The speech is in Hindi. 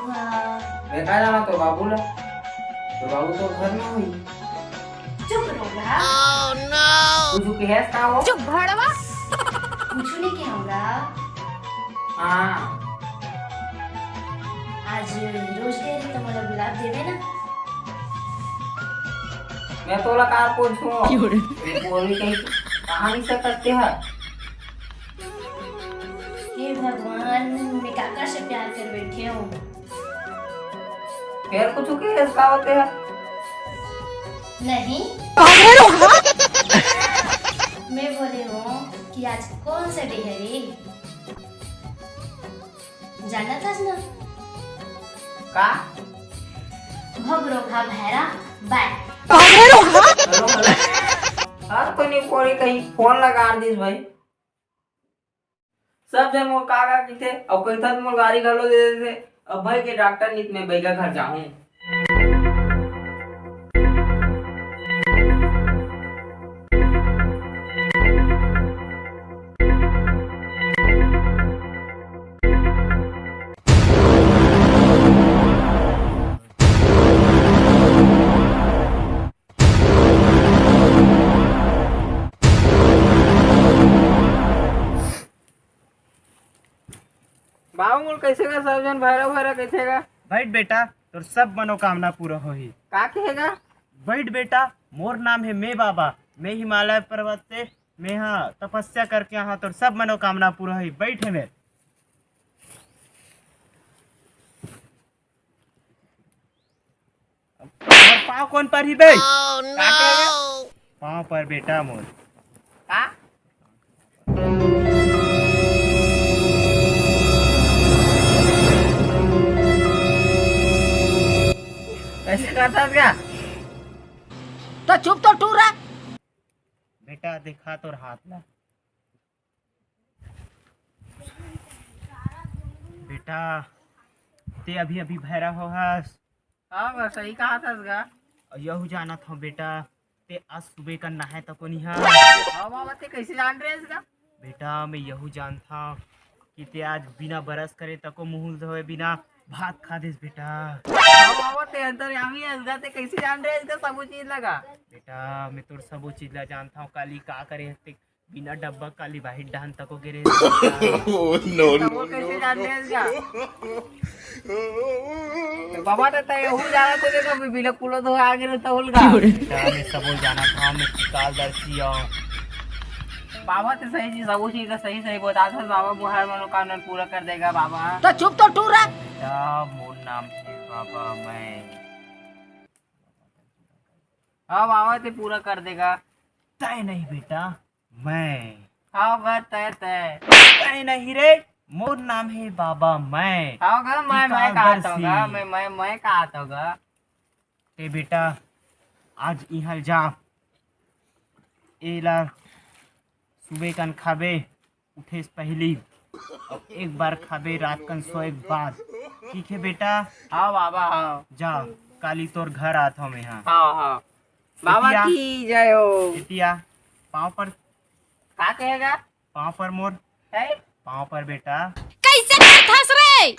हुआ? देखा जाना तो बाबू ला, तो बाबू तो घर में हुई। चुप रहोगा। कुछ की है का वो? चुप भड़वा। कुछ नहीं कहूँगा। हाँ आज रोज डेरी तो मला गुलाब देवे ना। मैं तो लगा पूछूं बोली कहीं कहानी से करते हैं। हे भगवान, मैं काका से प्यार कर बैठे हूँ। फिर कुछ की है का होते हैं? नहीं, मैं बोले हूँ कि आज कौन सा डे है रे? जानना था ना? का भगरो खा भैरा बाय। हेलो हर कोई नहीं कोई कहीं फोन लगा दीस भाई। सब जन मोर काका की थे और कोई था मोर गाड़ी घलो दे देते। अब भाई के डॉक्टर नित में बैगा घर जाऊं। बाबू मोर कैसे का सब जन भैरव भैरव कैसे का? बैठ बेटा, तोर सब मनोकामना पूरा होही। का कहेगा? बैठ बेटा, मोर नाम है मैं बाबा। मैं हिमालय पर्वत से मैं यहाँ तपस्या करके यहाँ तोर सब मनोकामना पूरा होही। बैठ है मैं। पाँव कौन पर ही बे? का कहेगा? पाँव पर बेटा मोर। का? कैसे करता है क्या? तो चुप तो टूर रहा। बेटा दिखा तोर हाथ ला। बेटा ते अभी अभी भैरा हो हस। हाँ सही कहा था इसका। यहू जाना था बेटा, ते आज सुबह का नहाए तक नहीं है। हाँ बाबा ते कैसे जान रहे हैं इसका? बेटा मैं यहू जानता कि ते आज बिना बरस करे तको मुंह धोए बिना भात खा दिस बेटा। हाँ बाबा ते अंदर यामी है इसका। ते कैसे जान रहे हैं इसका सब चीज लगा? बेटा मैं तोर सब चीज ला जानता हूँ। काली का करे ते बिना डब्बा काली बाहिर डाहन तको गिरे। वो कैसे जान रहे हैं इसका? तो बाबा ते यहू जाना तो देखो बिना कुलो तो आगे रहता होगा। बेटा मैं सब जाना था। मैं काल दर्शी हूँ। बाबा तो सही चीज सब चीज का सही सही बता था। बाबा वो हर मनोकामना पूरा कर देगा बाबा। तो चुप तो टूर रहा। बेटा मोर नाम है बाबा मैं। हाँ बाबा ते पूरा कर देगा। तय नहीं बेटा, मैं। हाँ घर तय तय। तय नहीं रे, मोर नाम है बाबा मैं। हाँ घर मैं कहा था मैं कहा था। ते बेटा आज इहल जा एला सुबह कन खाबे उठे से पहली और एक बार खाबे रात कन सोए के बाद। ठीक है बेटा? हाँ बाबा हाँ। जा काली तोर घर आता हूँ मैं। यहाँ हाँ हाँ बाबा बिटिया। की जय हो। बेटिया पाँव पर। का कहेगा? पाँव पर मोर। है? पाँव पर बेटा। कैसे फंस रे?